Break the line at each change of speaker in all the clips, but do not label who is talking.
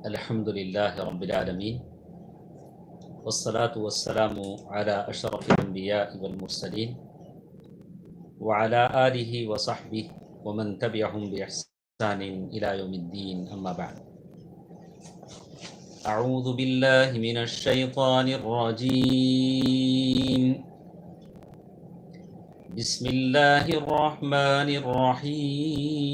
الحمد للہ رب العالمین والصلاة والسلام على اشرف الانبیاء والمرسلین وعلى آلہ وصحبہ ومن تبعهم بإحسان الى یوم الدین اما بعد اعوذ باللہ من الشیطان الرجیم بسم اللہ الرحمن الرحیم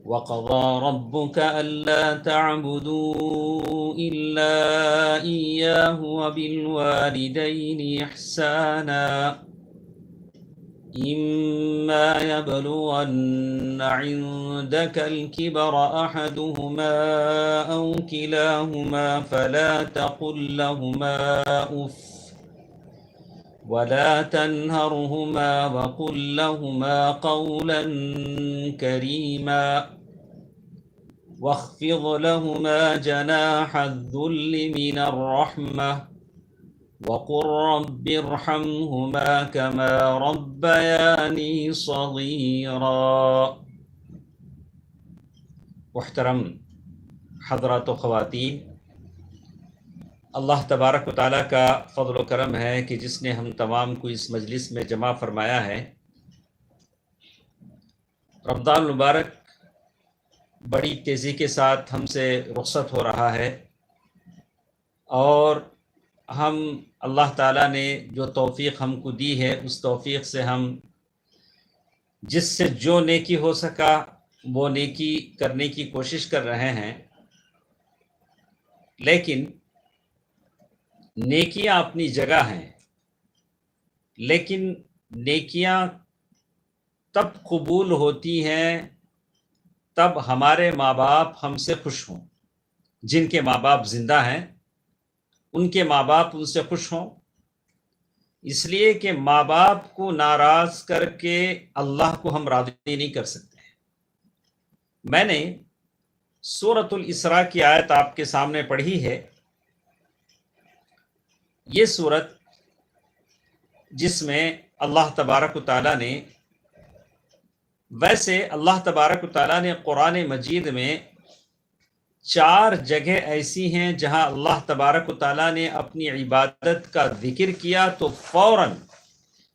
وَقَضَى رَبُّكَ أَلَّا تَعْبُدُوا إِلَّا إِيَّاهُ وَبِالْوَالِدَيْنِ إِحْسَانًا إِمَّا يَبْلُغَنَّ عِندَكَ الْكِبَرَ أَحَدُهُمَا أَوْ كِلَاهُمَا فَلَا تَقُل لَّهُمَا أُفٍّ وَلَا تَنْهَرْهُمَا وَقُل لَّهُمَا قَوْلًا كَرِيمًا واخفض لهما جناح الذل من الرحمة وقل رب ارحمهما كما ربياني صغيرا۔ محترم حضرات و خواتین، اللہ تبارک و تعالیٰ کا فضل و کرم ہے کہ جس نے ہم تمام کو اس مجلس میں جمع فرمایا ہے۔ رمضان المبارک بڑی تیزی کے ساتھ ہم سے رخصت ہو رہا ہے، اور ہم اللہ تعالیٰ نے جو توفیق ہم کو دی ہے اس توفیق سے ہم جس سے جو نیکی ہو سکا وہ نیکی کرنے کی کوشش کر رہے ہیں، لیکن نیکیاں اپنی جگہ ہیں، لیکن نیکیاں تب قبول ہوتی ہیں تب ہمارے ماں باپ ہم سے خوش ہوں، جن کے ماں باپ زندہ ہیں ان کے ماں باپ ان سے خوش ہوں، اس لیے کہ ماں باپ کو ناراض کر کے اللہ کو ہم راضی نہیں کر سکتے ہیں۔ میں نے سورۃ الاسراء کی آیت آپ کے سامنے پڑھی ہے۔ یہ سورت جس میں اللہ تبارک و تعالیٰ نے، ویسے اللہ تبارک و تعالیٰ نے قرآن مجید میں 4 جگہ ایسی ہیں جہاں اللہ تبارک و تعالیٰ نے اپنی عبادت کا ذکر کیا تو فوراً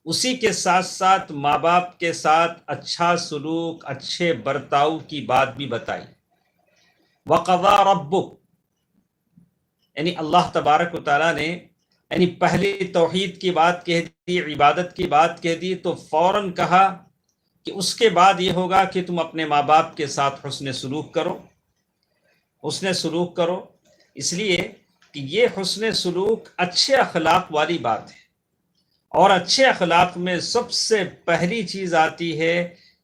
اسی کے ساتھ ساتھ ماں باپ کے ساتھ اچھا سلوک، اچھے برتاؤ کی بات بھی بتائی۔ وَقَضَى رَبُّكَ، یعنی اللہ تبارک و تعالیٰ نے یعنی پہلی توحید کی بات کہہ دی، عبادت کی بات کہہ دی، تو فوراً کہا کہ اس کے بعد یہ ہوگا کہ تم اپنے ماں باپ کے ساتھ حسن سلوک کرو، حسن سلوک کرو، اس لیے کہ یہ حسن سلوک اچھے اخلاق والی بات ہے، اور اچھے اخلاق میں سب سے پہلی چیز آتی ہے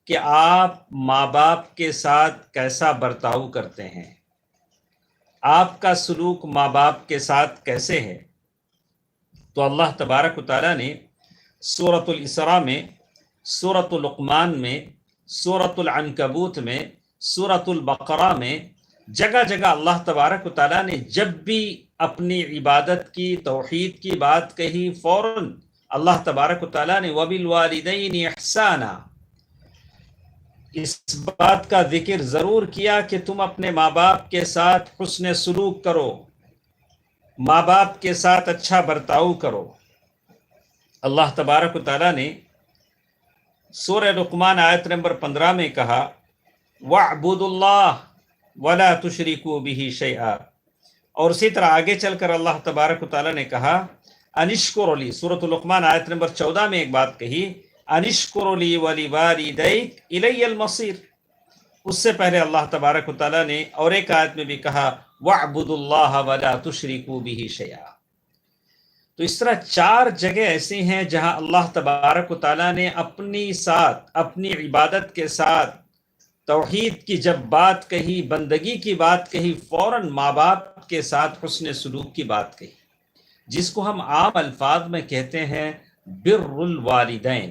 کہ آپ ماں باپ کے ساتھ کیسا برتاؤ کرتے ہیں، آپ کا سلوک ماں باپ کے ساتھ کیسے ہے۔ تو اللہ تبارک و تعالیٰ نے سورۃ الاسراء میں، سورۃ لقمان میں، سورۃ العنکبوت میں، سورۃ البقرہ میں جگہ جگہ اللہ تبارک و تعالیٰ نے جب بھی اپنی عبادت کی، توحید کی بات کہی، فوراً اللہ تبارک و تعالیٰ نے وَبِالْوَالِدَيْنِ إِحْسَانًا، اس بات کا ذکر ضرور کیا کہ تم اپنے ماں باپ کے ساتھ حسن سلوک کرو، ماں باپ کے ساتھ اچھا برتاؤ کرو۔ اللہ تبارک و تعالیٰ نے سورہ لقمان آیت نمبر 15 میں کہا وَاعْبُدُوا اللَّهَ وَلَا تُشْرِكُوا بِهِ شَيْئًا، اور اسی طرح آگے چل کر اللہ تبارک و تعالیٰ نے کہا انشکر لی، سورۃ لقمان آیت نمبر 14 میں ایک بات کہی انشکر لی وَلِوَالِدَيْكَ إِلَيَّ الْمَصِيرُ، اس سے پہلے اللہ تبارک و تعالیٰ نے اور ایک آیت میں بھی کہا وَاعْبُدُوا اللَّهَ وَلَا تُشْرِكُوا بِهِ شَيْئًا۔ تو اس طرح 4 جگہ ایسی ہیں جہاں اللہ تبارک و تعالیٰ نے اپنی عبادت کے ساتھ توحید کی جب بات کہی، بندگی کی بات کہی، فوراً ماں باپ کے ساتھ حسن سلوک کی بات کہی، جس کو ہم عام الفاظ میں کہتے ہیں بر الوالدین،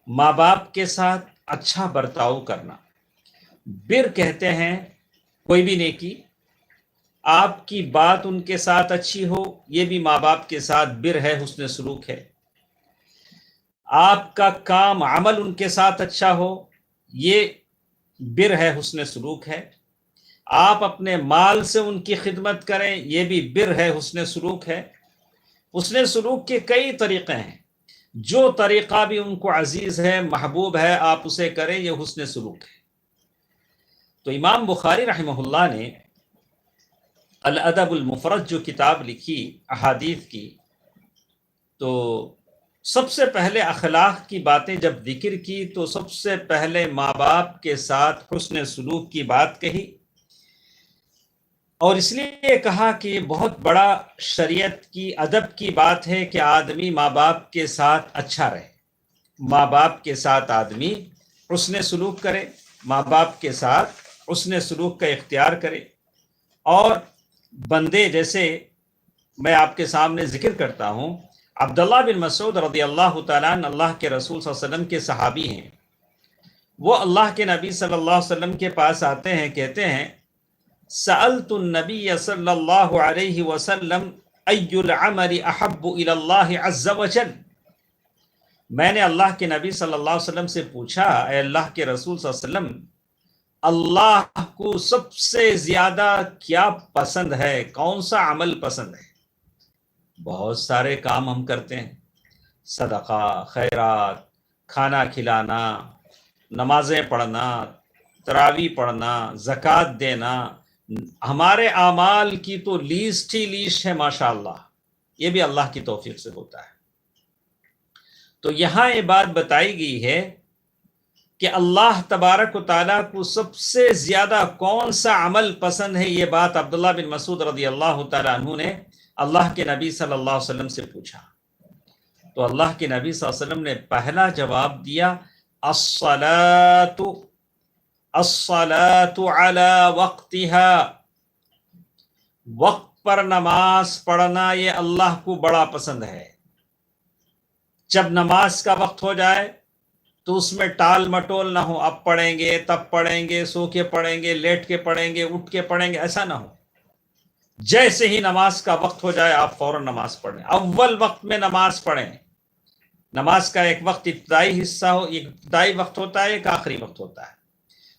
ماں باپ کے ساتھ اچھا برتاؤ کرنا۔ بر کہتے ہیں کوئی بھی نیکی، آپ کی بات ان کے ساتھ اچھی ہو، یہ بھی ماں باپ کے ساتھ بر ہے، حسن سلوک ہے۔ آپ کا کام عمل ان کے ساتھ اچھا ہو، یہ بر ہے، حسن سلوک ہے. آپ اپنے مال سے ان کی خدمت کریں، یہ بھی بر ہے، حسن سلوک ہے. حسن سلوک کے کئی طریقے ہیں، جو طریقہ بھی ان کو عزیز ہے، محبوب ہے، آپ اسے کریں، یہ حسن سلوک ہے. تو امام بخاری رحمہ اللہ نے الادب المفرد جو کتاب لکھی احادیث کی، تو سب سے پہلے اخلاق کی باتیں جب ذکر کی تو سب سے پہلے ماں باپ کے ساتھ حسن سلوک کی بات کہی، اور اس لیے کہا کہ یہ بہت بڑا شریعت کی ادب کی بات ہے کہ آدمی ماں باپ کے ساتھ اچھا رہے، ماں باپ کے ساتھ آدمی حسن سلوک کرے، ماں باپ کے ساتھ حسن سلوک کا اختیار کرے. اور بندے جیسے میں آپ کے سامنے ذکر کرتا ہوں، عبداللہ بن مسعود رضی اللہ تعالیٰ عنہ اللہ کے رسول صلی اللہ علیہ وسلم کے صحابی ہیں. وہ اللہ کے نبی صلی اللہ علیہ وسلم کے پاس آتے ہیں، کہتے ہیں سألت النبی صلی اللہ علیہ وسلم ای العمل احب الی اللہ عز وجل. میں نے اللہ کے نبی صلی اللہ علیہ وسلم سے پوچھا، اے اللہ کے رسول صلی اللہ علیہ وسلم، اللہ کو سب سے زیادہ کیا پسند ہے، کون سا عمل پسند ہے؟ بہت سارے کام ہم کرتے ہیں، صدقہ، خیرات، کھانا کھلانا، نمازیں پڑھنا، تراویح پڑھنا، زکوٰۃ دینا، ہمارے اعمال کی تو لیسٹ ہی لیسٹ ہے ماشاءاللہ. یہ بھی اللہ کی توفیق سے ہوتا ہے. تو یہاں یہ بات بتائی گئی ہے کہ اللہ تبارک و تعالیٰ کو سب سے زیادہ کون سا عمل پسند ہے. یہ بات عبداللہ بن مسعود رضی اللہ تعالیٰ عنہ نے اللہ کے نبی صلی اللہ علیہ وسلم سے پوچھا. تو اللہ کے نبی صلی اللہ علیہ وسلم نے پہلا جواب دیا، الصلاۃ علی وقتها، وقت پر نماز پڑھنا یہ اللہ کو بڑا پسند ہے. جب نماز کا وقت ہو جائے تو اس میں ٹال مٹول نہ ہو، اب پڑھیں گے، تب پڑھیں گے، سو کے پڑھیں گے، لیٹ کے پڑھیں گے، اٹھ کے پڑھیں گے، ایسا نہ ہو. جیسے ہی نماز کا وقت ہو جائے آپ فوراً نماز پڑھیں. اول وقت میں نماز پڑھیں. نماز کا ایک وقت ابتدائی حصہ ہو، ایک ابتدائی وقت ہوتا ہے، ایک آخری وقت ہوتا ہے.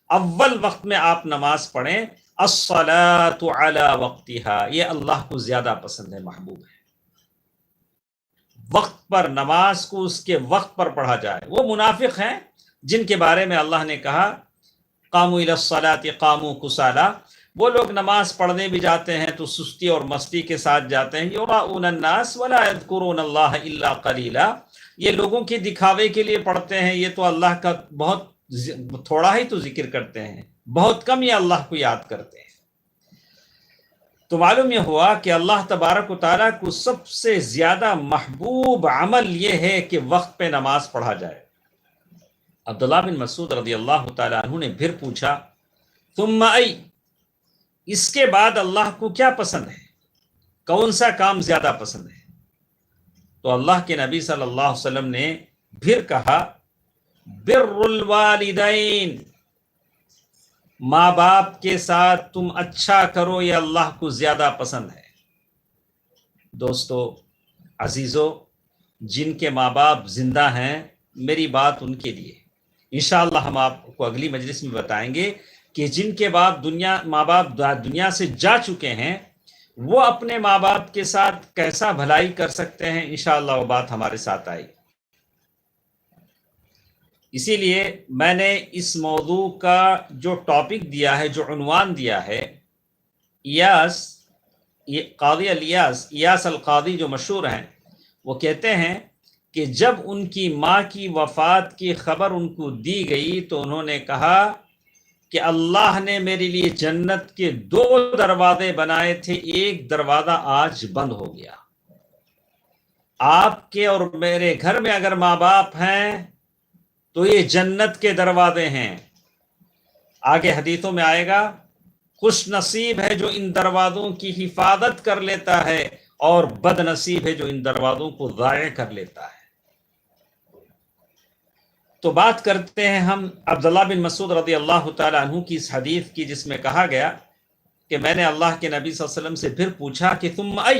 اول وقت میں آپ نماز پڑھیں. الصلاۃ علی وقتها، یہ اللہ کو زیادہ پسند ہے، محبوب ہے. وقت پر نماز کو اس کے وقت پر پڑھا جائے. وہ منافق ہیں جن کے بارے میں اللہ نے کہا قاموا الی الصلاۃ قاموا کسالی، وہ لوگ نماز پڑھنے بھی جاتے ہیں تو سستی اور مستی کے ساتھ جاتے ہیں. یراؤون الناس ولا یذکرون اللہ الا قلیلا، یہ لوگوں کے دکھاوے کے لیے پڑھتے ہیں، یہ تو اللہ کا بہت تھوڑا ہی تو ذکر کرتے ہیں، بہت کم یہ اللہ کو یاد کرتے ہیں. تو معلوم یہ ہوا کہ اللہ تبارک و تعالیٰ کو سب سے زیادہ محبوب عمل یہ ہے کہ وقت پہ نماز پڑھا جائے. عبداللہ بن مسعود رضی اللہ تعالیٰ عنہ نے پھر پوچھا ثم ای، اس کے بعد اللہ کو کیا پسند ہے، کون سا کام زیادہ پسند ہے؟ تو اللہ کے نبی صلی اللہ علیہ وسلم نے پھر کہا بر الوالدین، ماں باپ کے ساتھ تم اچھا کرو، یہ اللہ کو زیادہ پسند ہے. دوستو عزیزو، جن کے ماں باپ زندہ ہیں، میری بات ان کے لیے. انشاءاللہ ہم آپ کو اگلی مجلس میں بتائیں گے کہ جن کے ماں باپ دنیا سے جا چکے ہیں، وہ اپنے ماں باپ کے ساتھ کیسا بھلائی کر سکتے ہیں. انشاءاللہ وہ بات ہمارے ساتھ آئی. اسی لیے میں نے اس موضوع کا جو ٹاپک دیا ہے، جو عنوان دیا ہے، قاضی ایاس القاضی جو مشہور ہیں، وہ کہتے ہیں کہ جب ان کی ماں کی وفات کی خبر ان کو دی گئی تو انہوں نے کہا کہ اللہ نے میرے لیے جنت کے 2 دروازے بنائے تھے، ایک دروازہ آج بند ہو گیا. آپ کے اور میرے گھر میں اگر ماں باپ ہیں تو یہ جنت کے دروازے ہیں. آگے حدیثوں میں آئے گا، خوش نصیب ہے جو ان دروازوں کی حفاظت کر لیتا ہے، اور بد نصیب ہے جو ان دروازوں کو ضائع کر لیتا ہے. تو بات کرتے ہیں ہم عبداللہ بن مسعود رضی اللہ تعالیٰ عنہ کی اس حدیث کی، جس میں کہا گیا کہ میں نے اللہ کے نبی صلی اللہ علیہ وسلم سے پھر پوچھا کہ ثم ای،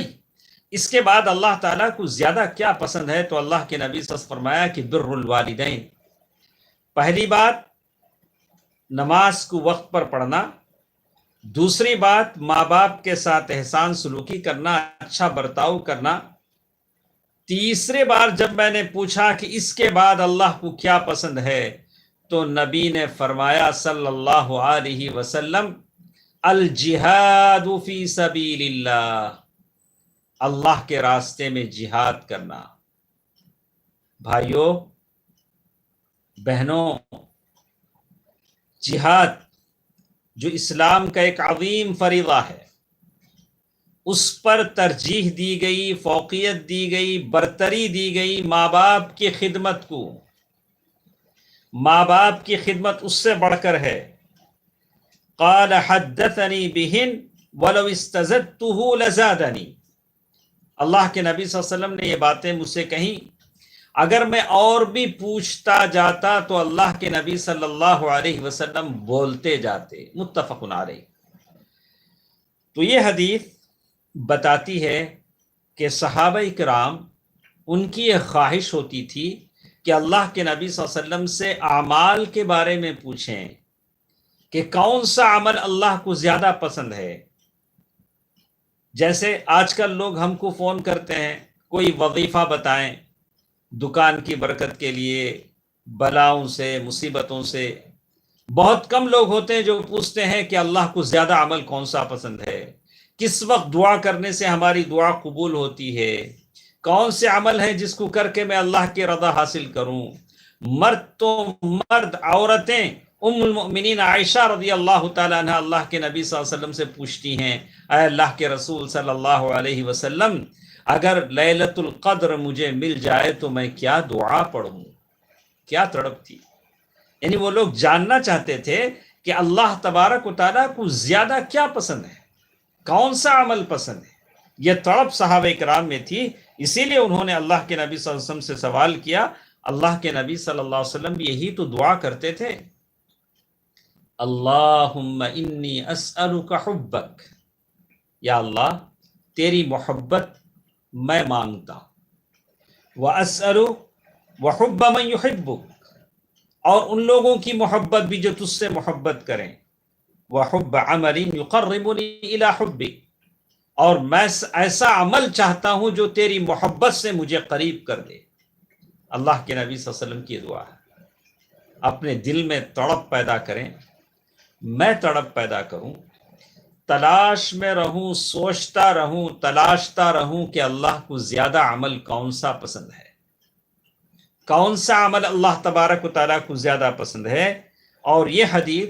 اس کے بعد اللہ تعالیٰ کو زیادہ کیا پسند ہے؟ تو اللہ کے نبی صلی اللہ علیہ وسلم فرمایا کہ بر الوالدین. پہلی بات، نماز کو وقت پر پڑھنا، دوسری بات ماں باپ کے ساتھ احسان سلوکی کرنا، اچھا برتاؤ کرنا، تیسرے بار جب میں نے پوچھا کہ اس کے بعد اللہ کو کیا پسند ہے تو نبی نے فرمایا صلی اللہ علیہ وسلم الجہاد فی سبیل اللہ، اللہ کے راستے میں جہاد کرنا۔ بھائیوں بہنوں، جہاد جو اسلام کا ایک عظیم فریضہ ہے، اس پر ترجیح دی گئی، فوقیت دی گئی، برتری دی گئی ماں باپ کی خدمت کو۔ ماں باپ کی خدمت اس سے بڑھ کر ہے۔ قال حدثنی بہن ولو استزدتہ لزادنی، اللہ کے نبی صلی اللہ علیہ وسلم نے یہ باتیں مجھ سے کہیں، اگر میں اور بھی پوچھتا جاتا تو اللہ کے نبی صلی اللہ علیہ وسلم بولتے جاتے۔ متفق علیہ۔ تو یہ حدیث بتاتی ہے کہ صحابہ کرام ان کی یہ خواہش ہوتی تھی کہ اللہ کے نبی صلی اللہ علیہ وسلم سے اعمال کے بارے میں پوچھیں کہ کون سا عمل اللہ کو زیادہ پسند ہے۔ جیسے آج کل لوگ ہم کو فون کرتے ہیں، کوئی وظیفہ بتائیں دکان کی برکت کے لیے، بلاؤں سے، مصیبتوں سے۔ بہت کم لوگ ہوتے ہیں جو پوچھتے ہیں کہ اللہ کو زیادہ عمل کون سا پسند ہے، کس وقت دعا کرنے سے ہماری دعا قبول ہوتی ہے، کون سے عمل ہے جس کو کر کے میں اللہ کی رضا حاصل کروں۔ مرد تو مرد، عورتیں ام المؤمنین عائشہ رضی اللہ تعالیٰ عنہ اللہ کے نبی صلی اللہ علیہ وسلم سے پوچھتی ہیں، اے اللہ کے رسول صلی اللہ علیہ وسلم، اگر لیلۃ القدر مجھے مل جائے تو میں کیا دعا پڑھوں؟ کیا تڑپ تھی! یعنی وہ لوگ جاننا چاہتے تھے کہ اللہ تبارک و تعالیٰ کو زیادہ کیا پسند ہے، کون سا عمل پسند ہے۔ یہ تڑپ صحابہ کرام میں تھی، اسی لیے انہوں نے اللہ کے نبی صلی اللہ علیہ وسلم سے سوال کیا۔ اللہ کے نبی صلی اللہ علیہ وسلم یہی تو دعا کرتے تھے، اللہم انی اسألک حبک، یا اللہ تیری محبت میں مانگتا ہوں، واسأل وحب من یحبک، اور ان لوگوں کی محبت بھی جو تجھ سے محبت کریں، وحب عمل یقربنی الی حبک، اور میں ایسا عمل چاہتا ہوں جو تیری محبت سے مجھے قریب کر دے۔ اللہ کے نبی صلی اللہ علیہ وسلم کی دعا ہے، اپنے دل میں تڑپ پیدا کریں، میں تڑپ پیدا کروں، تلاش میں رہوں، سوچتا رہوں، تلاشتا رہوں کہ اللہ کو زیادہ عمل کون سا پسند ہے، کون سا عمل اللہ تبارک و تعالیٰ کو زیادہ پسند ہے۔ اور یہ حدیث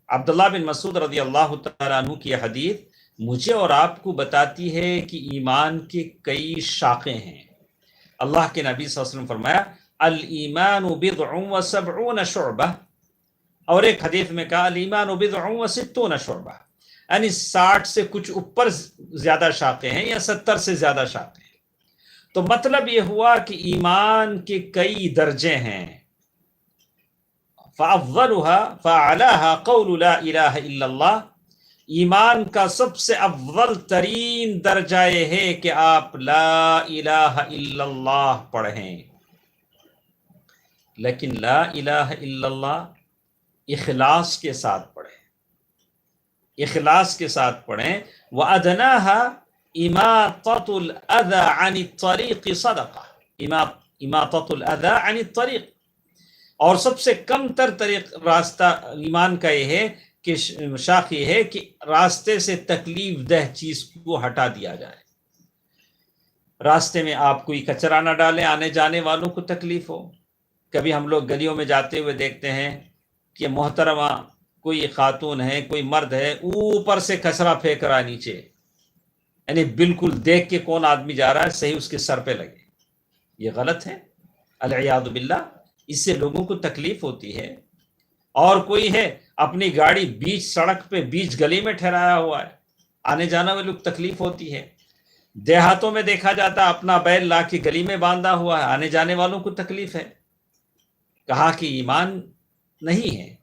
عبداللہ بن مسعود رضی اللہ تعالیٰ عنہ کی حدیث مجھے اور آپ کو بتاتی ہے کہ ایمان کے کئی شاخیں ہیں۔ اللہ کے نبی صلی اللہ علیہ وسلم فرمایا الایمان بضع و سبعون شعبہ، اور ایک حدیث میں کہا الایمان بضع و ستون شعبہ، یعنی 60 سے کچھ اوپر زیادہ شاخیں ہیں یا 70 سے زیادہ شاخیں ہیں۔ تو مطلب یہ ہوا کہ ایمان کے کئی درجے ہیں، فَأَفْضَلُهَا فَأَعْلَاهَا قَوْلُ لَا إِلَهَ إِلَّا اللَّهِ، ایمان کا سب سے افضل ترین درجہ یہ ہے کہ آپ لا الہ الا اللہ پڑھیں، لیکن لا الہ الا اللہ اخلاص کے ساتھ پڑھیں، اخلاص کے ساتھ پڑھیں۔ وَأَدْنَاهَا إِمَاطَةُ الْأَذَى عَنِ الطَّرِيقِ صَدَقَةٌ، إِمَاطَةُ الْأَذَى عَنِ الطَّرِيقِ، اور سب سے کم تر راستہ ایمان کا یہ ہے کہ شاخ یہ ہے کہ راستے سے تکلیف دہ چیز کو ہٹا دیا جائے۔ راستے میں آپ کوئی کچرا نہ ڈالیں، آنے جانے والوں کو تکلیف ہو۔ کبھی ہم لوگ گلیوں میں جاتے ہوئے دیکھتے ہیں کہ محترمہ کوئی خاتون ہے، کوئی مرد ہے، اوپر سے کچرا پھینک رہا ہے نیچے، یعنی بالکل دیکھ کے کون آدمی جا رہا ہے صحیح اس کے سر پہ لگے۔ یہ غلط ہے، العیاذ باللہ، اس سے لوگوں کو تکلیف ہوتی ہے۔ اور کوئی ہے اپنی گاڑی بیچ سڑک پہ بیچ گلی میں ٹھہرایا ہوا ہے، آنے جانے والے لوگ تکلیف ہوتی ہے۔ دیہاتوں میں دیکھا جاتا اپنا بیل لا کے گلی میں باندھا ہوا ہے، آنے جانے والوں کو تکلیف ہے۔ کہا کہ ایمان نہیں ہے،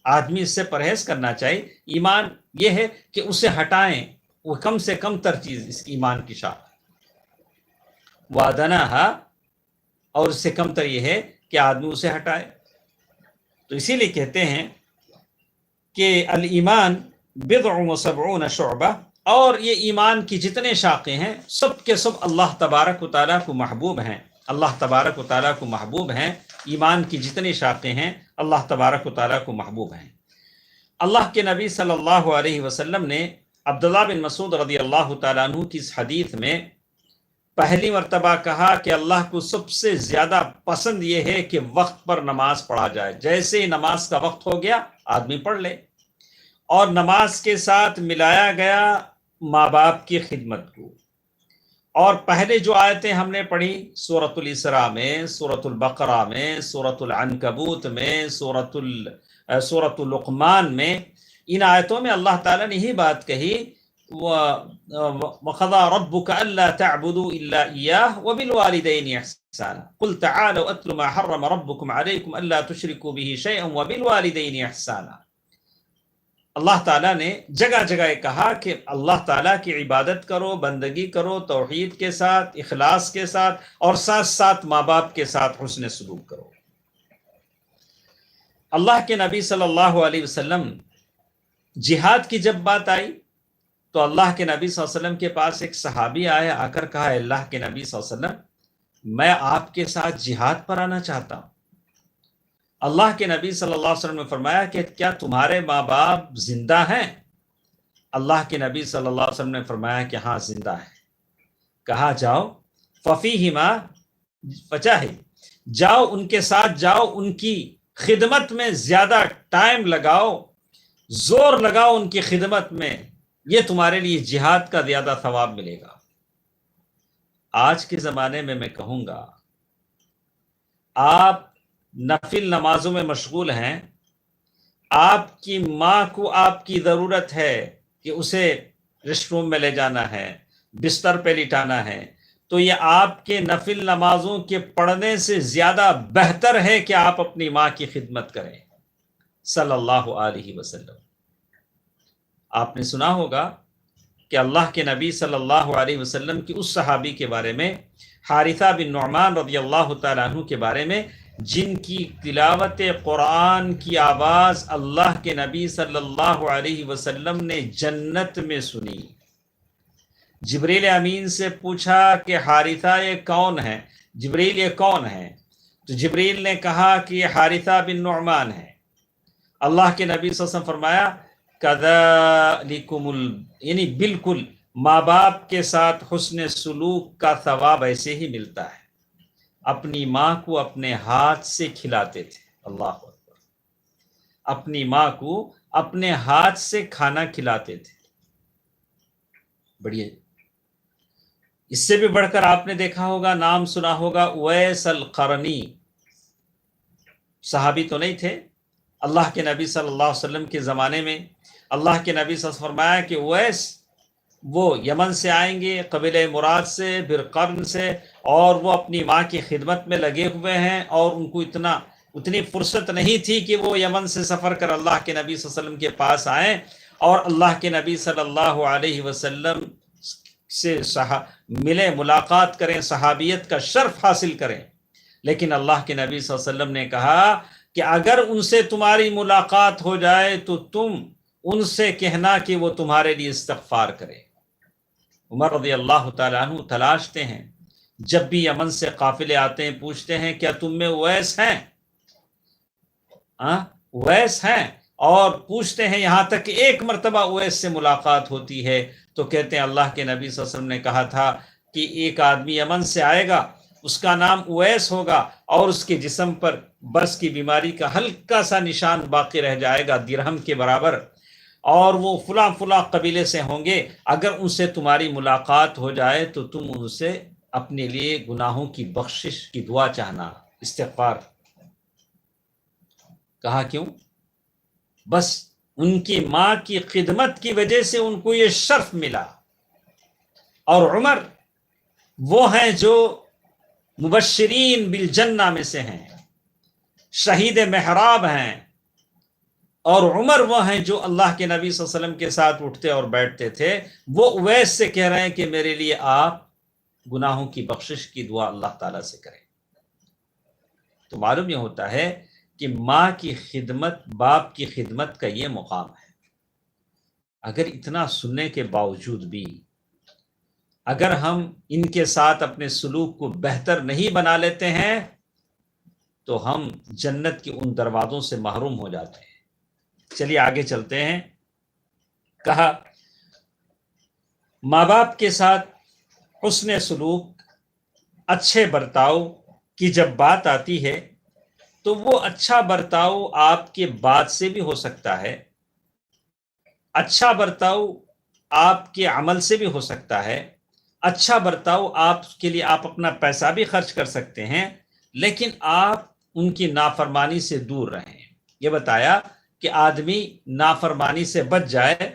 آدمی اس سے پرہیز کرنا چاہیے۔ ایمان یہ ہے کہ اسے ہٹائیں، وہ کم سے کم تر چیز اس ایمان کی شاخ ہے۔ وَأَدْنَاهَا، اور اس سے کم تر یہ ہے کہ آدمی اسے ہٹائے۔ تو اسی لیے کہتے ہیں کہ الایمان بضع و سبعون شعبہ، اور یہ ایمان کی جتنے شاخیں ہیں سب کے سب اللہ تبارک و تعالیٰ کو محبوب ہیں، اللہ تبارک و تعالیٰ کو محبوب ہیں، ایمان کی جتنی شاخیں ہیں اللہ تبارک و تعالیٰ کو محبوب ہیں۔ اللہ کے نبی صلی اللہ علیہ وسلم نے عبداللہ بن مسعود رضی اللہ تعالیٰ عنہ کی اس حدیث میں پہلی مرتبہ کہا کہ اللہ کو سب سے زیادہ پسند یہ ہے کہ وقت پر نماز پڑھا جائے، جیسے ہی نماز کا وقت ہو گیا آدمی پڑھ لے، اور نماز کے ساتھ ملایا گیا ماں باپ کی خدمت کو۔ اور پہلے جو آیتیں ہم نے پڑھی سورۃ الاسراء میں، سورۃ البقرہ میں، سورۃ العنکبوت میں، سورۃ لقمان میں، ان آیتوں میں اللہ تعالیٰ نے ہی بات کہی، وَقَضَىٰ رَبُّكَ أَلَّا تَعْبُدُوا إِلَّا إِيَّاهُ وَبِالْوَالِدَيْنِ إِحْسَانًا قُلْ تَعَالَوْا أَتْلُ مَا حَرَّمَ رَبُّكُمْ عَلَيْكُمْ أَلَّا تُشْرِكُوا بِهِ شَيْئًا وَبِالْوَالِدَيْنِ إِحْسَانًا۔ اللہ تعالیٰ نے جگہ جگہ کہا کہ اللہ تعالیٰ کی عبادت کرو، بندگی کرو توحید کے ساتھ، اخلاص کے ساتھ، اور ساتھ ساتھ ماں باپ کے ساتھ حسن سلوک کرو۔ اللہ کے نبی صلی اللہ علیہ وسلم جہاد کی جب بات آئی تو اللہ کے نبی صلی اللہ علیہ وسلم کے پاس ایک صحابی آئے، آ کر کہا اللہ کے نبی صلی اللہ علیہ وسلم میں آپ کے ساتھ جہاد پر آنا چاہتا ہوں۔ اللہ کے نبی صلی اللہ علیہ وسلم نے فرمایا کہ کیا تمہارے ماں باپ زندہ ہیں؟ اللہ کے نبی صلی اللہ علیہ وسلم نے فرمایا کہ ہاں زندہ ہے۔ کہا جاؤ ففیہما فجاہد، جاؤ ان کے ساتھ جاؤ، ان کی خدمت میں زیادہ ٹائم لگاؤ، زور لگاؤ ان کی خدمت میں، یہ تمہارے لیے جہاد کا زیادہ ثواب ملے گا۔ آج کے زمانے میں کہوں گا آپ نفل نمازوں میں مشغول ہیں، آپ کی ماں کو آپ کی ضرورت ہے کہ اسے ریسٹ روم میں لے جانا ہے، بستر پہ لٹانا ہے، تو یہ آپ کے نفل نمازوں کے پڑھنے سے زیادہ بہتر ہے کہ آپ اپنی ماں کی خدمت کریں صلی اللہ علیہ وسلم۔ آپ نے سنا ہوگا کہ اللہ کے نبی صلی اللہ علیہ وسلم کی اس صحابی کے بارے میں، حارثہ بن نعمان رضی اللہ تعالیٰ عنہ کے بارے میں، جن کی تلاوت قرآن کی آواز اللہ کے نبی صلی اللہ علیہ وسلم نے جنت میں سنی۔ جبریل امین سے پوچھا کہ حارثہ یہ کون ہے؟ جبریل یہ کون ہے؟ تو جبریل نے کہا کہ یہ حارثہ بن نعمان ہے۔ اللہ کے نبی صلی اللہ علیہ وسلم فرمایا یعنی بالکل ماں باپ کے ساتھ حسن سلوک کا ثواب ایسے ہی ملتا ہے۔ اپنی ماں کو اپنے ہاتھ سے کھلاتے تھے، اللہ اکبر، اپنی ماں کو اپنے ہاتھ سے کھانا کھلاتے تھے۔ بڑھیا، اس سے بھی بڑھ کر آپ نے دیکھا ہوگا، نام سنا ہوگا، اویس القرنی، صحابی تو نہیں تھے، اللہ کے نبی صلی اللہ علیہ وسلم کے زمانے میں اللہ کے نبی صلی اللہ علیہ وسلم فرمایا کہ اویس وہ یمن سے آئیں گے، قبیلہ مراد سے، پھر قرن سے، اور وہ اپنی ماں کی خدمت میں لگے ہوئے ہیں، اور ان کو اتنی فرصت نہیں تھی کہ وہ یمن سے سفر کر اللہ کے نبی صلی اللہ علیہ وسلم کے پاس آئیں اور اللہ کے نبی صلی اللہ علیہ وسلم سے ملے، ملاقات کریں، صحابیت کا شرف حاصل کریں۔ لیکن اللہ کے نبی صلی اللہ علیہ وسلم نے کہا کہ اگر ان سے تمہاری ملاقات ہو جائے تو تم ان سے کہنا کہ وہ تمہارے لیے استغفار کرے۔ عمر رضی اللہ تعالیٰ عنہ تلاشتے ہیں، جب بھی یمن سے قافلے آتے ہیں پوچھتے ہیں کیا تم میں اویس ہیں؟ اویس ہیں، اور پوچھتے ہیں، یہاں تک کہ ایک مرتبہ اویس سے ملاقات ہوتی ہے تو کہتے ہیں اللہ کے نبی صلی اللہ علیہ وسلم نے کہا تھا کہ ایک آدمی یمن سے آئے گا، اس کا نام اویس ہوگا، اور اس کے جسم پر برس کی بیماری کا ہلکا سا نشان باقی رہ جائے گا درہم کے برابر، اور وہ فلاں فلاں قبیلے سے ہوں گے، اگر ان سے تمہاری ملاقات ہو جائے تو تم ان سے اپنے لیے گناہوں کی بخشش کی دعا چاہنا، استغفار۔ کہا کیوں؟ بس ان کی ماں کی خدمت کی وجہ سے ان کو یہ شرف ملا۔ اور عمر وہ ہیں جو مبشرین بالجنہ میں سے ہیں، شہید محراب ہیں، اور عمر وہ ہیں جو اللہ کے نبی صلی اللہ علیہ وسلم کے ساتھ اٹھتے اور بیٹھتے تھے۔ وہ اویس سے کہہ رہے ہیں کہ میرے لیے آپ گناہوں کی بخشش کی دعا اللہ تعالیٰ سے کریں۔ تو معلوم یہ ہوتا ہے کہ ماں کی خدمت، باپ کی خدمت کا یہ مقام ہے۔ اگر اتنا سننے کے باوجود بھی اگر ہم ان کے ساتھ اپنے سلوک کو بہتر نہیں بنا لیتے ہیں تو ہم جنت کے ان دروازوں سے محروم ہو جاتے ہیں۔ چلیے آگے چلتے ہیں۔ کہا ماں باپ کے ساتھ حسن سلوک، اچھے برتاؤ کی جب بات آتی ہے تو وہ اچھا برتاؤ آپ کے بات سے بھی ہو سکتا ہے، اچھا برتاؤ آپ کے عمل سے بھی ہو سکتا ہے، اچھا برتاؤ آپ کے لیے آپ اپنا پیسہ بھی خرچ کر سکتے ہیں، لیکن آپ ان کی نافرمانی سے دور رہیں۔ یہ بتایا کہ آدمی نافرمانی سے بچ جائے،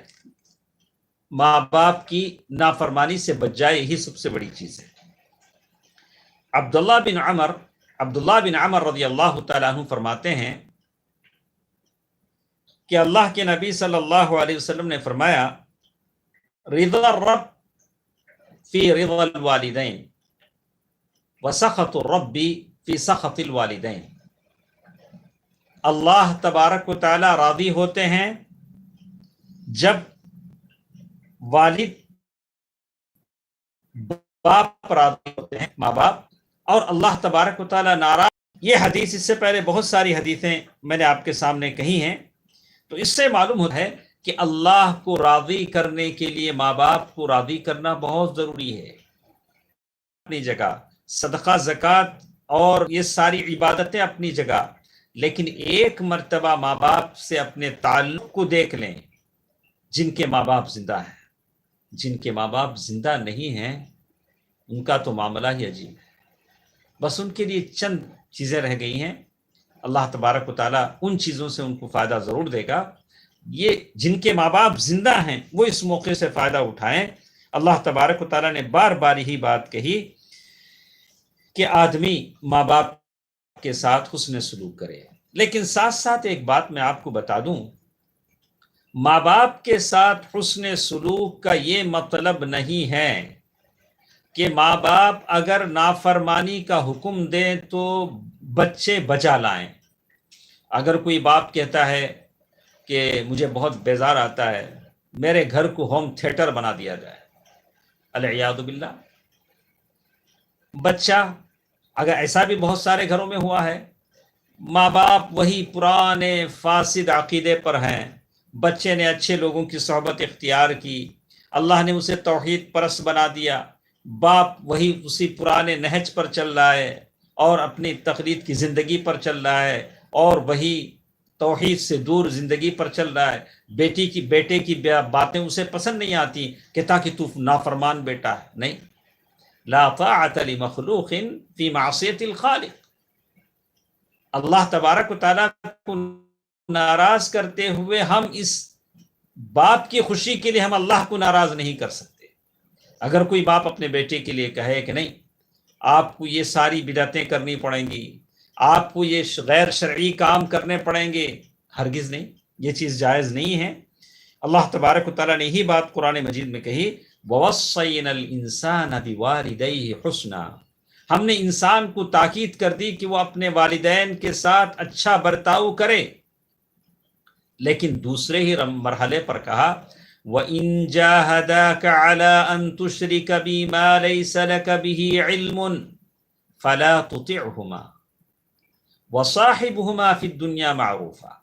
ماں باپ کی نافرمانی سے بچ جائے، یہی سب سے بڑی چیز ہے۔ عبداللہ بن عمر رضی اللہ تعالیٰ عنہ فرماتے ہیں کہ اللہ کے نبی صلی اللہ علیہ وسلم نے فرمایا رضا الرب فی رضا الوالدین وسخط الرب فی سخط الوالدین۔ اللہ تبارک و تعالی راضی ہوتے ہیں جب والد باپ راضی ہوتے ہیں، ماں باپ، اور اللہ تبارک و تعالی ناراض۔ یہ حدیث، اس سے پہلے بہت ساری حدیثیں میں نے آپ کے سامنے کہی ہیں، تو اس سے معلوم ہوتا ہے کہ اللہ کو راضی کرنے کے لیے ماں باپ کو راضی کرنا بہت ضروری ہے۔ اپنی جگہ صدقہ، زکوٰۃ اور یہ ساری عبادتیں اپنی جگہ، لیکن ایک مرتبہ ماں باپ سے اپنے تعلق کو دیکھ لیں۔ جن کے ماں باپ زندہ ہیں، جن کے ماں باپ زندہ نہیں ہیں، ان کا تو معاملہ ہی عجیب ہے۔ بس ان کے لیے چند چیزیں رہ گئی ہیں، اللہ تبارک و تعالیٰ ان چیزوں سے ان کو فائدہ ضرور دے گا۔ یہ جن کے ماں باپ زندہ ہیں وہ اس موقع سے فائدہ اٹھائیں۔ اللہ تبارک و تعالیٰ نے بار بار یہی بات کہی کہ آدمی ماں باپ کے ساتھ حسن سلوک کرے، لیکن ساتھ ساتھ ایک بات میں آپ کو بتا دوں، ماں باپ کے ساتھ حسن سلوک کا یہ مطلب نہیں ہے کہ ماں باپ اگر نافرمانی کا حکم دیں تو بچے بچا لائیں۔ اگر کوئی باپ کہتا ہے کہ مجھے بہت بیزار آتا ہے، میرے گھر کو ہوم تھیٹر بنا دیا جائے، العیاذ باللہ۔ بچہ اگر ایسا بھی بہت سارے گھروں میں ہوا ہے، ماں باپ وہی پرانے فاسد عقیدے پر ہیں، بچے نے اچھے لوگوں کی صحبت اختیار کی، اللہ نے اسے توحید پرست بنا دیا، باپ وہی اسی پرانے نہج پر چل رہا ہے اور اپنی تقلید کی زندگی پر چل رہا ہے اور وہی توحید سے دور زندگی پر چل رہا ہے۔ بیٹے کی باتیں اسے پسند نہیں آتی کہ تاکہ تو نافرمان بیٹا ہے، نہیں، لا طاعت لمخلوق فی معصیت الخالق۔ اللہ تبارک و تعالیٰ کو ناراض کرتے ہوئے ہم اس باپ کی خوشی کے لیے ہم اللہ کو ناراض نہیں کر سکتے۔ اگر کوئی باپ اپنے بیٹے کے لیے کہے کہ نہیں، آپ کو یہ ساری بدعتیں کرنی پڑیں گی، آپ کو یہ غیر شرعی کام کرنے پڑیں گے، ہرگز نہیں، یہ چیز جائز نہیں ہے۔ اللہ تبارک و تعالیٰ نے یہی بات قرآن مجید میں کہی، وَوَصَّيْنَا الْإِنسَانَ بِوَالِدَيْهِ حُسْنًا۔ ہم نے انسان کو تاکید کر دی کہ وہ اپنے والدین کے ساتھ اچھا برتاؤ کرے، لیکن دوسرے ہی مرحلے پر کہا وَإِن جَاهَدَاكَ عَلَىٰ أَن تُشْرِكَ بِي مَا لَيْسَ لَكَ بِهِ عِلْمٌ فَلَا تُطِعْهُمَا وَصَاحِبْهُمَا فِي الدُّنْيَا مَعْرُوفًا۔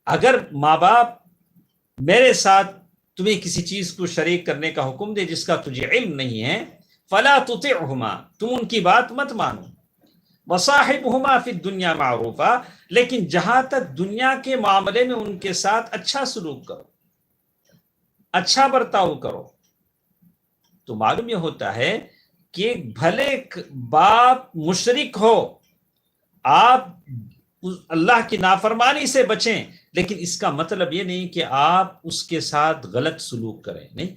اگر ماں باپ میرے ساتھ تمہیں کسی چیز کو شریک کرنے کا حکم دے جس کا تجھے علم نہیں ہے، فَلَا تُطِعْهُمَا، تم ان کی بات مت مانو، وَصَاحِبْهُمَا فِي الدُّنْيَا مَعْرُوفًا، لیکن جہاں تک دنیا کے معاملے میں ان کے ساتھ اچھا سلوک کرو، اچھا برتاؤ کرو۔ تو معلوم یہ ہوتا ہے کہ بھلے باپ مشرک ہو، آپ اللہ کی نافرمانی سے بچیں، لیکن اس کا مطلب یہ نہیں کہ آپ اس کے ساتھ غلط سلوک کریں، نہیں۔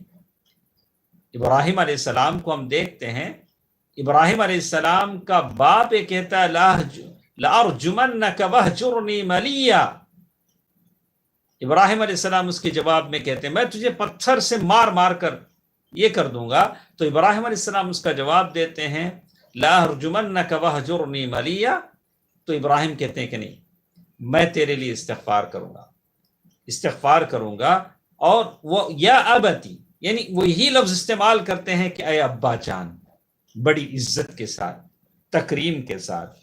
ابراہیم علیہ السلام کو ہم دیکھتے ہیں، ابراہیم علیہ السلام کا باپ یہ کہتا ہے لَأَرْجُمَنَّكَ وَاهْجُرْنِي مَلِيًّا۔ ابراہیم علیہ السلام اس کے جواب میں کہتے ہیں میں تجھے پتھر سے مار مار کر یہ کر دوں گا، تو ابراہیم علیہ السلام اس کا جواب دیتے ہیں لَأَرْجُمَنَّكَ وَاهْجُرْنِي مَلِيًّا، تو ابراہیم کہتے ہیں کہ نہیں، میں تیرے لیے استغفار کروں گا، اور وہ یا ابتی، یعنی وہ یہی لفظ استعمال کرتے ہیں کہ اے ابا جان، بڑی عزت کے ساتھ، تکریم کے ساتھ۔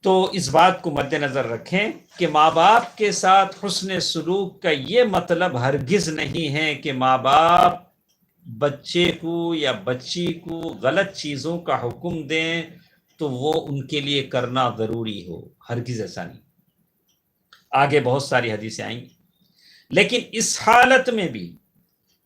تو اس بات کو مد نظر رکھیں کہ ماں باپ کے ساتھ حسن سلوک کا یہ مطلب ہرگز نہیں ہے کہ ماں باپ بچے کو یا بچی کو غلط چیزوں کا حکم دیں تو وہ ان کے لیے کرنا ضروری ہو، ہرگز ایسا نہیں۔ آگے بہت ساری حدیثیں آئیں، لیکن اس حالت میں بھی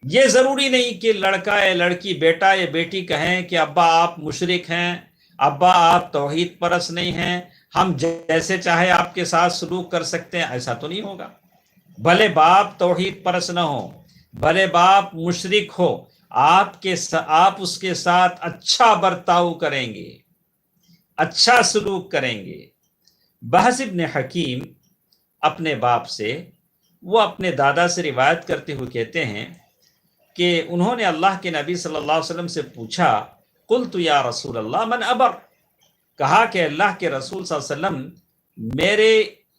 یہ ضروری نہیں کہ لڑکا یا لڑکی، بیٹا یا بیٹی کہیں کہ ابا آپ مشرک ہیں، ابا آپ توحید پرست نہیں ہیں، ہم جیسے چاہے آپ کے ساتھ سلوک کر سکتے ہیں۔ ایسا تو نہیں ہوگا۔ بھلے باپ توحید پرست نہ ہو، بھلے باپ مشرک ہو، آپ اس کے ساتھ اچھا برتاؤ کریں گے، اچھا سلوک کریں گے۔ بحث ابن حکیم اپنے باپ سے، وہ اپنے دادا سے روایت کرتے ہوئے کہتے ہیں کہ انہوں نے اللہ کے نبی صلی اللہ علیہ وسلم سے پوچھا، قلت یا رسول اللہ من ابر، کہا کہ اللہ کے رسول صلی اللہ علیہ وسلم، میرے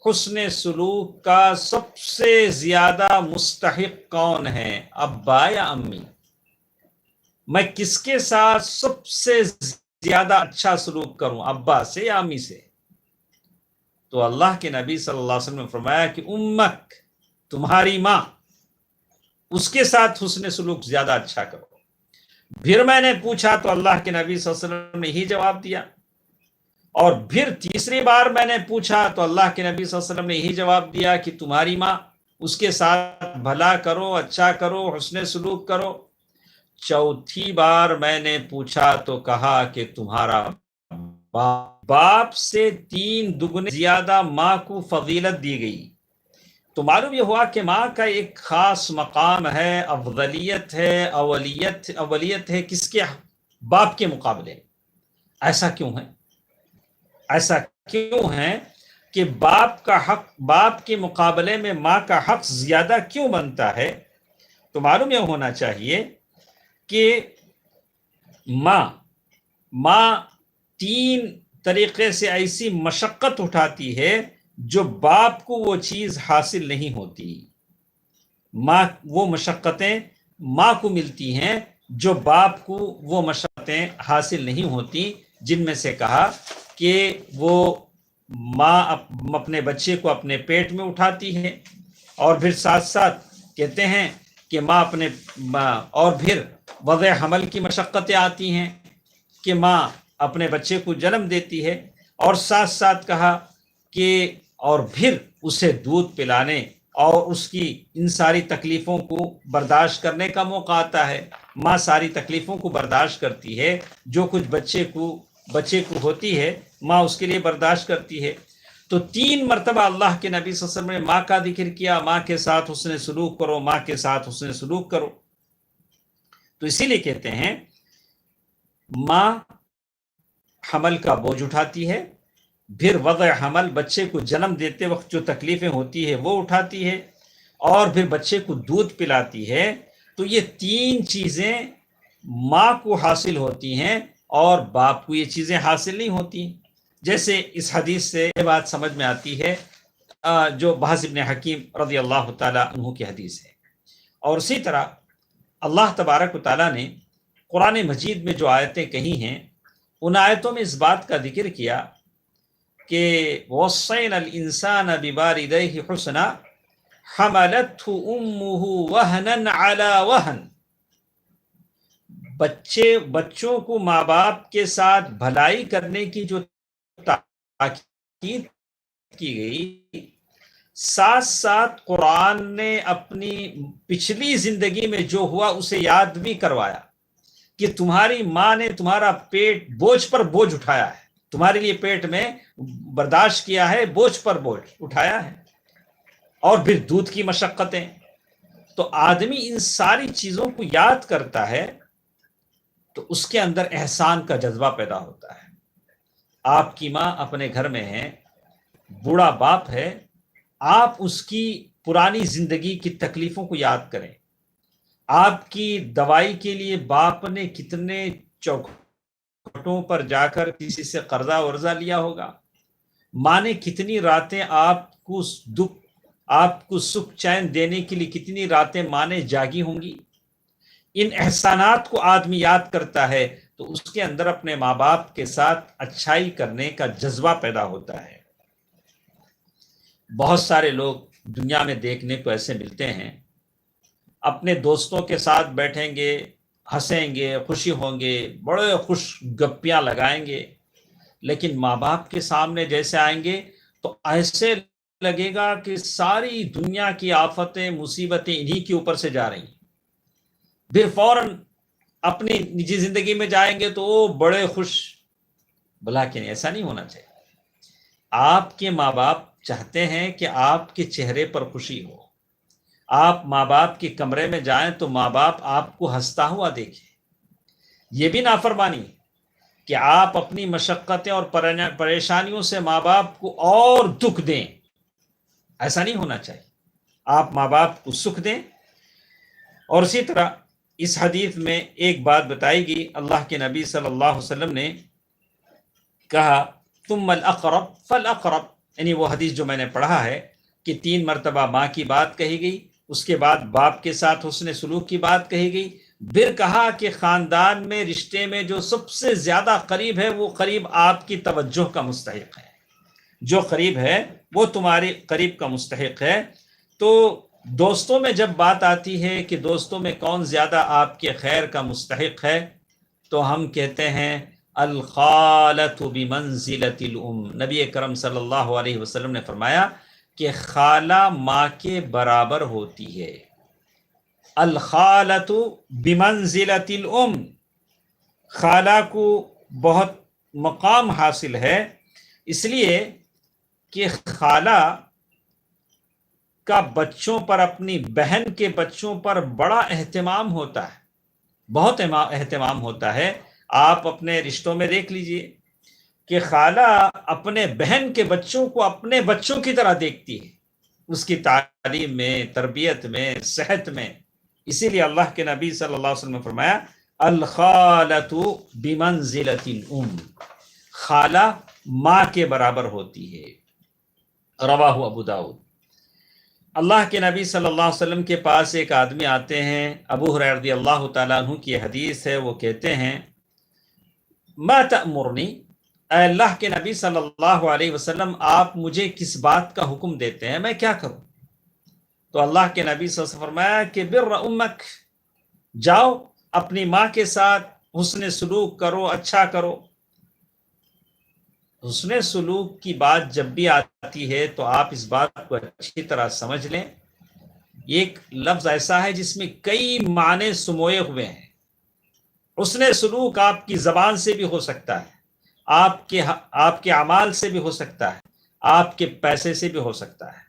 حسن سلوک کا سب سے زیادہ مستحق کون ہے، ابا یا امی؟ میں کس کے ساتھ سب سے زیادہ اچھا سلوک کروں، ابا سے یا امی سے؟ تو اللہ کے نبی صلی اللہ علیہ وسلم نے فرمایا کہ امک، تمہاری ماں، اس کے ساتھ حسن سلوک زیادہ اچھا کرو۔ پھر میں نے پوچھا تو اللہ کے نبی صلی اللہ علیہ وسلم نے یہی جواب دیا، اور پھر تیسری بار میں نے پوچھا تو اللہ کے نبی صلی اللہ علیہ وسلم نے یہی جواب دیا کہ تمہاری ماں، اس کے ساتھ بھلا کرو، اچھا کرو، حسن سلوک کرو۔ چوتھی بار میں نے پوچھا تو کہا کہ تمہارا باپ سے 3 دگنے زیادہ ماں کو فضیلت دی گئی۔ تو معلوم یہ ہوا کہ ماں کا ایک خاص مقام ہے، افضلیت ہے، اولیت ہے کس کے؟ باپ کے مقابلے۔ ایسا کیوں ہے؟ ایسا کیوں ہے کہ باپ کے مقابلے میں ماں کا حق زیادہ کیوں بنتا ہے؟ تو معلوم یہ ہونا چاہیے کہ ماں 3 طریقے سے ایسی مشقت اٹھاتی ہے جو باپ کو وہ چیز حاصل نہیں ہوتی۔ وہ مشقتیں ماں کو ملتی ہیں جو باپ کو وہ مشقتیں حاصل نہیں ہوتی، جن میں سے کہا کہ وہ ماں اپنے بچے کو اپنے پیٹ میں اٹھاتی ہے، اور پھر ساتھ ساتھ کہتے ہیں کہ اور پھر وضع حمل کی مشقتیں آتی ہیں کہ ماں اپنے بچے کو جنم دیتی ہے، اور ساتھ ساتھ کہا کہ اور پھر اسے دودھ پلانے اور اس کی ان ساری تکلیفوں کو برداشت کرنے کا موقع آتا ہے۔ ماں ساری تکلیفوں کو برداشت کرتی ہے، جو کچھ بچے کو ہوتی ہے ماں اس کے لیے برداشت کرتی ہے۔ تو 3 مرتبہ اللہ کے نبی صلی اللہ علیہ وسلم نے ماں کا ذکر کیا، ماں کے ساتھ حسن سلوک کرو، ماں کے ساتھ حسن سلوک کرو۔ تو اسی لیے کہتے ہیں ماں حمل کا بوجھ اٹھاتی ہے، پھر وضع حمل، بچے کو جنم دیتے وقت جو تکلیفیں ہوتی ہے وہ اٹھاتی ہے، اور پھر بچے کو دودھ پلاتی ہے۔ تو یہ 3 چیزیں ماں کو حاصل ہوتی ہیں اور باپ کو یہ چیزیں حاصل نہیں ہوتی۔ جیسے اس حدیث سے یہ بات سمجھ میں آتی ہے جو بحث ابن حکیم رضی اللہ تعالیٰ عنہ کی حدیث ہے۔ اور اسی طرح اللہ تبارک و تعالیٰ نے قرآن مجید میں جو آیتیں کہی ہیں، ان آیتوں میں اس بات کا ذکر کیا کہ وَوَصَّيْنَا الْإِنسَانَ بِوَالِدَيْهِ حُسْنًا حَمَلَتْهُ أُمُّهُ وَهْنًا عَلَى وَهْنٍ، بچوں کو ماں باپ کے ساتھ بھلائی کرنے کی جو تاکید کی گئی، ساتھ ساتھ قرآن نے اپنی پچھلی زندگی میں جو ہوا اسے یاد بھی کروایا کہ تمہاری ماں نے تمہارا پیٹ بوجھ پر بوجھ اٹھایا ہے، تمہارے لیے پیٹ میں برداشت کیا ہے، بوجھ پر بوجھ اٹھایا ہے، اور پھر دودھ کی مشقتیں۔ تو آدمی ان ساری چیزوں کو یاد کرتا ہے تو اس کے اندر احسان کا جذبہ پیدا ہوتا ہے۔ آپ کی ماں اپنے گھر میں ہے، بوڑھا باپ ہے، آپ اس کی پرانی زندگی کی تکلیفوں کو یاد کریں۔ آپ کی دوائی کے لیے باپ نے کتنے چوکھٹوں پر جا کر کسی سے قرضہ ورزہ لیا ہوگا، ماں نے کتنی راتیں آپ کو سکھ چین دینے کے لیے کتنی راتیں ماں نے جاگی ہوں گی. ان احسانات کو آدمی یاد کرتا ہے تو اس کے اندر اپنے ماں باپ کے ساتھ اچھائی کرنے کا جذبہ پیدا ہوتا ہے. بہت سارے لوگ دنیا میں دیکھنے کو ایسے ملتے ہیں، اپنے دوستوں کے ساتھ بیٹھیں گے، ہنسیں گے، خوشی ہوں گے، بڑے خوش گپیاں لگائیں گے، لیکن ماں باپ کے سامنے جیسے آئیں گے تو ایسے لگے گا کہ ساری دنیا کی آفتیں مصیبتیں انہی کے اوپر سے جا رہی ہیں. پھر فوراً اپنی نجی زندگی میں جائیں گے تو وہ بڑے خوش. بلا کہ ایسا نہیں ہونا چاہیے. آپ کے ماں باپ چاہتے ہیں کہ آپ کے چہرے پر خوشی ہو. آپ ماں باپ کے کمرے میں جائیں تو ماں باپ آپ کو ہنستا ہوا دیکھیں. یہ بھی نافرمانی کہ آپ اپنی مشقتیں اور پریشانیوں سے ماں باپ کو اور دکھ دیں. ایسا نہیں ہونا چاہیے. آپ ماں باپ کو سکھ دیں. اور اسی طرح اس حدیث میں ایک بات بتائی گئی، اللہ کے نبی صلی اللہ علیہ وسلم نے کہا ثم الاقرب فالاقرب، یعنی وہ حدیث جو میں نے پڑھا ہے کہ 3 مرتبہ ماں کی بات کہی گئی، اس کے بعد باپ کے ساتھ حسن سلوک کی بات کہی گئی، پھر کہا کہ خاندان میں رشتے میں جو سب سے زیادہ قریب ہے وہ قریب آپ کی توجہ کا مستحق ہے. جو قریب ہے وہ تمہاری قریب کا مستحق ہے. تو دوستوں میں جب بات آتی ہے کہ دوستوں میں کون زیادہ آپ کے خیر کا مستحق ہے تو ہم کہتے ہیں الخالۃ بمنزلۃ الام. نبی اکرم صلی اللہ علیہ وسلم نے فرمایا کہ خالہ ماں کے برابر ہوتی ہے. الخالۃ بمنزلۃ الام، خالہ کو بہت مقام حاصل ہے، اس لیے کہ خالہ کا بچوں پر، اپنی بہن کے بچوں پر بڑا اہتمام ہوتا ہے، بہت اہتمام ہوتا ہے. آپ اپنے رشتوں میں دیکھ لیجئے کہ خالہ اپنے بہن کے بچوں کو اپنے بچوں کی طرح دیکھتی ہے، اس کی تعلیم میں، تربیت میں، صحت میں. اسی لیے اللہ کے نبی صلی اللہ علیہ وسلم نے فرمایا الخالۃ بمنزلۃ الام، خالہ ماں کے برابر ہوتی ہے. رواہ ابو داؤد. اللہ کے نبی صلی اللہ علیہ وسلم کے پاس ایک آدمی آتے ہیں، ابو ہریرہ رضی اللہ تعالیٰ عنہ کی حدیث ہے، وہ کہتے ہیں ما تأمرنی، اے اللہ کے نبی صلی اللہ علیہ وسلم آپ مجھے کس بات کا حکم دیتے ہیں، میں کیا کروں؟ تو اللہ کے نبی صلی اللہ علیہ وسلم فرمایا کہ بر امک، جاؤ اپنی ماں کے ساتھ حسن سلوک کرو، اچھا کرو. حسن سلوک کی بات جب بھی آتی ہے تو آپ اس بات کو اچھی طرح سمجھ لیں. ایک لفظ ایسا ہے جس میں کئی معنی سموئے ہوئے ہیں. حسن سلوک آپ کی زبان سے بھی ہو سکتا ہے، آپ کے اعمال سے بھی ہو سکتا ہے، آپ کے پیسے سے بھی ہو سکتا ہے.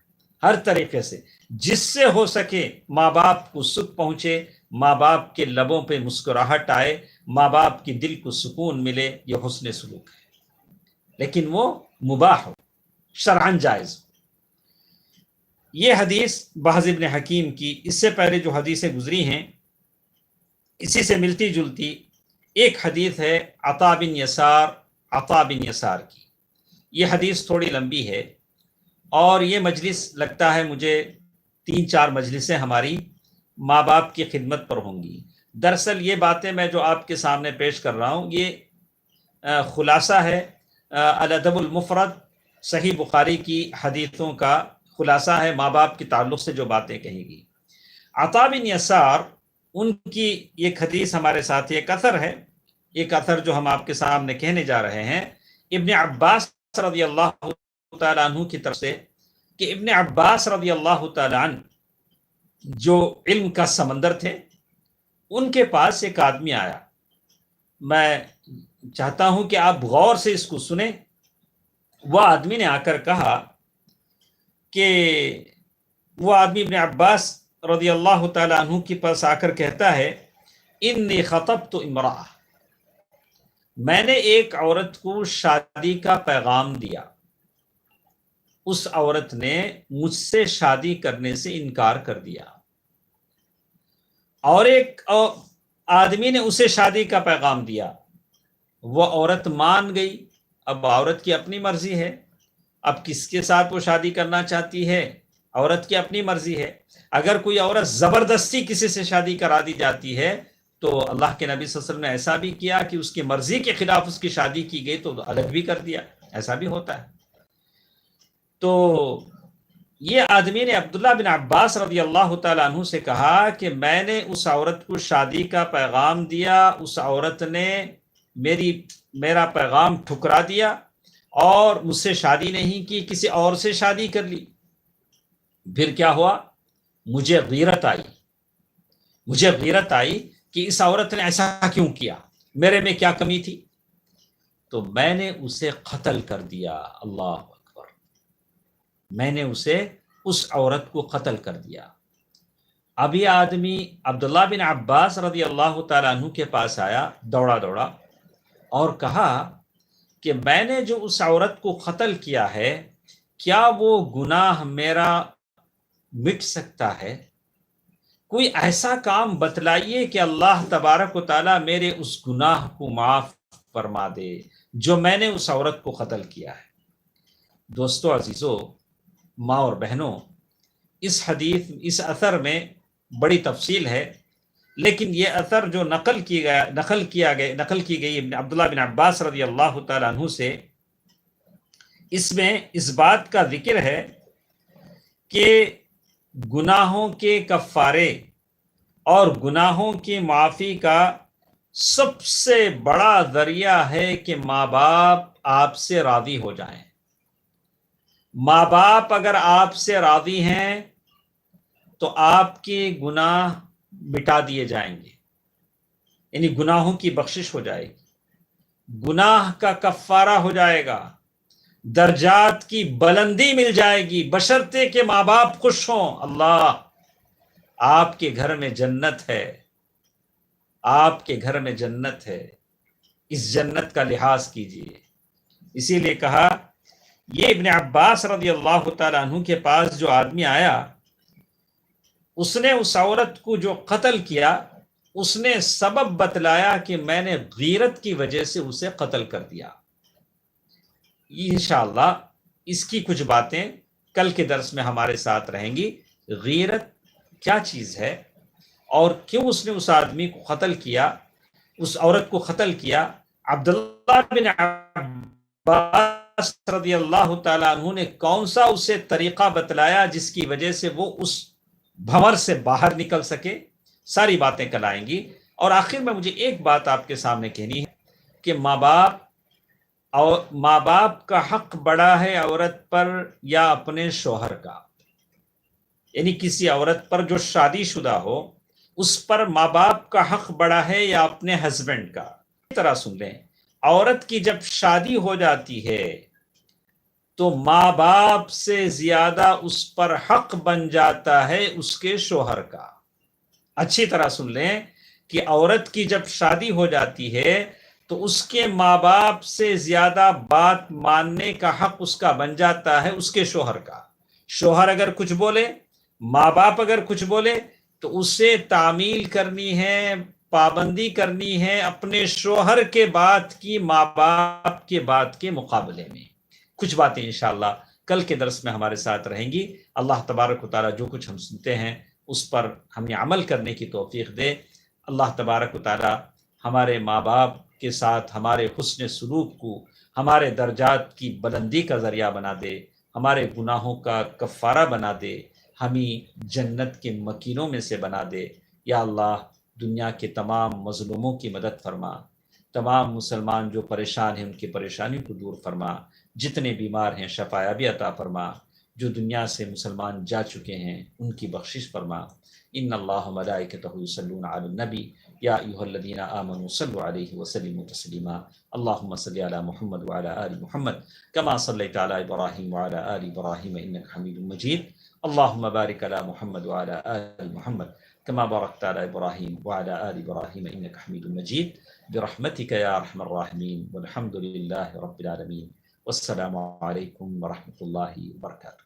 ہر طریقے سے جس سے ہو سکے ماں باپ کو سکھ پہنچے، ماں باپ کے لبوں پہ مسکراہٹ آئے، ماں باپ کے دل کو سکون ملے، یہ حسن سلوک ہے. لیکن وہ مباح ہو، شرعاً جائز. یہ حدیث بحث ابن حکیم کی، اس سے پہلے جو حدیثیں گزری ہیں اسی سے ملتی جلتی ایک حدیث ہے عطا بن یسار کی. یہ حدیث تھوڑی لمبی ہے اور یہ مجلس لگتا ہے مجھے 3-4 مجلسیں ہماری ماں باپ کی خدمت پر ہوں گی. دراصل یہ باتیں میں جو آپ کے سامنے پیش کر رہا ہوں یہ خلاصہ ہے الادب المفرد، صحیح بخاری کی حدیثوں کا خلاصہ ہے ماں باپ کے تعلق سے جو باتیں کہی گئی. عطا بن یسار ان کی ایک حدیث ہمارے ساتھ ایک اثر ہے، ایک اثر جو ہم آپ کے سامنے کہنے جا رہے ہیں ابن عباس رضی اللہ تعالیٰ عنہ کی طرف سے، کہ ابن عباس رضی اللہ تعالیٰ عنہ جو علم کا سمندر تھے، ان کے پاس ایک آدمی آیا. میں چاہتا ہوں کہ آپ غور سے اس کو سنیں. وہ آدمی نے آ کر کہا کہ وہ آدمی ابن عباس رضی اللہ تعالیٰ عنہ کے پاس آ کر کہتا ہے انی خطبت امرأہ، میں نے ایک عورت کو شادی کا پیغام دیا، اس عورت نے مجھ سے شادی کرنے سے انکار کر دیا، اور ایک آدمی نے اسے شادی کا پیغام دیا، وہ عورت مان گئی. اب عورت کی اپنی مرضی ہے، اب کس کے ساتھ وہ شادی کرنا چاہتی ہے عورت کی اپنی مرضی ہے. اگر کوئی عورت زبردستی کسی سے شادی کرا دی جاتی ہے تو اللہ کے نبی صلی اللہ علیہ وسلم نے ایسا بھی کیا کہ اس کی مرضی کے خلاف اس کی شادی کی گئی تو الگ بھی کر دیا. ایسا بھی ہوتا ہے. تو یہ آدمی نے عبداللہ بن عباس رضی اللہ تعالیٰ عنہ سے کہا کہ میں نے اس عورت کو شادی کا پیغام دیا، اس عورت نے میرا پیغام ٹھکرا دیا اور مجھ سے شادی نہیں کی، کسی اور سے شادی کر لی. پھر کیا ہوا؟ مجھے غیرت آئی کہ اس عورت نے ایسا کیوں کیا، میرے میں کیا کمی تھی؟ تو میں نے اسے قتل کر دیا. اللہ اکبر. میں نے اس عورت کو قتل کر دیا. اب یہ آدمی عبداللہ بن عباس رضی اللہ تعالیٰ عنہ کے پاس آیا دوڑا اور کہا کہ میں نے جو اس عورت کو قتل کیا ہے کیا وہ گناہ میرا مٹ سکتا ہے؟ کوئی ایسا کام بتلائیے کہ اللہ تبارک و تعالیٰ میرے اس گناہ کو معاف فرما دے جو میں نے اس عورت کو قتل کیا ہے. دوستو عزیزو، ماں اور بہنوں، اس اثر میں بڑی تفصیل ہے، لیکن یہ اثر جو نقل کی گئی ابن عبداللہ بن عباس رضی اللہ تعالیٰ عنہ سے، اس میں اس بات کا ذکر ہے کہ گناہوں کے کفارے اور گناہوں کی معافی کا سب سے بڑا ذریعہ ہے کہ ماں باپ آپ سے راضی ہو جائیں. ماں باپ اگر آپ سے راضی ہیں تو آپ کے گناہ مٹا دیے جائیں گے، یعنی گناہوں کی بخشش ہو جائے گی، گناہ کا کفارہ ہو جائے گا، درجات کی بلندی مل جائے گی، بشرطے کہ ماں باپ خوش ہوں. اللہ، آپ کے گھر میں جنت ہے، آپ کے گھر میں جنت ہے، اس جنت کا لحاظ کیجیے. اسی لیے کہا یہ ابن عباس رضی اللہ تعالیٰ عنہ کے پاس جو آدمی آیا، اس نے اس عورت کو جو قتل کیا اس نے سبب بتلایا کہ میں نے غیرت کی وجہ سے اسے قتل کر دیا. انشاءاللہ اس کی کچھ باتیں کل کے درس میں ہمارے ساتھ رہیں گی. غیرت کیا چیز ہے اور کیوں اس نے اس آدمی کو قتل کیا، اس عورت کو قتل کیا. عبداللہ بن عباس رضی اللہ تعالیٰ عنہ نے کون سا اسے طریقہ بتلایا جس کی وجہ سے وہ اس بھنور سے باہر نکل سکے، ساری باتیں کل آئیں گی. اور آخر میں مجھے ایک بات آپ کے سامنے کہنی ہے کہ ماں باپ کا حق بڑا ہے عورت پر یا اپنے شوہر کا؟ یعنی کسی عورت پر جو شادی شدہ ہو اس پر ماں باپ کا حق بڑا ہے یا اپنے ہسبینڈ کا؟ اس طرح سن لیں، عورت کی جب شادی ہو جاتی ہے تو ماں باپ سے زیادہ اس پر حق بن جاتا ہے اس کے شوہر کا. اچھی طرح سن لیں کہ عورت کی جب شادی ہو جاتی ہے تو اس کے ماں باپ سے زیادہ بات ماننے کا حق اس کا بن جاتا ہے اس کے شوہر کا. شوہر اگر کچھ بولے، ماں باپ اگر کچھ بولے تو اسے تعمیل کرنی ہے، پابندی کرنی ہے اپنے شوہر کے بات کی ماں باپ کے بات کے مقابلے میں. کچھ باتیں انشاءاللہ کل کے درس میں ہمارے ساتھ رہیں گی. اللہ تبارک و تعالیٰ جو کچھ ہم سنتے ہیں اس پر ہمیں عمل کرنے کی توفیق دے. اللہ تبارک و تعالیٰ ہمارے ماں باپ کے ساتھ ہمارے حسن سلوک کو ہمارے درجات کی بلندی کا ذریعہ بنا دے، ہمارے گناہوں کا کفارہ بنا دے، ہمیں جنت کے مکینوں میں سے بنا دے. یا اللہ، دنیا کے تمام مظلوموں کی مدد فرما، تمام مسلمان جو پریشان ہیں ان کی پریشانی کو دور فرما، جتنے بیمار ہیں شفایابی عطا فرما، جو دنیا سے مسلمان جا چکے ہیں ان کی بخشش فرما. ان اللہ ملائکتہ یصلون علی النبی یا ایھا الذین آمنوا صلوا علیہ وسلموا تسلیما. اللهم صل علی محمد وعلی آل محمد کما صلیت علی ابراہیم وعلی آل ابراہیم انک حمید مجید. اللهم بارک علی محمد وعلی آل محمد کما بارکت علی ابراہیم وعلی آل ابراہیم انک حمید مجید. برحمتک یا ارحم الراحمین والحمد للہ رب العالمین. والسلام علیکم ورحمۃ اللہ وبرکاتہ.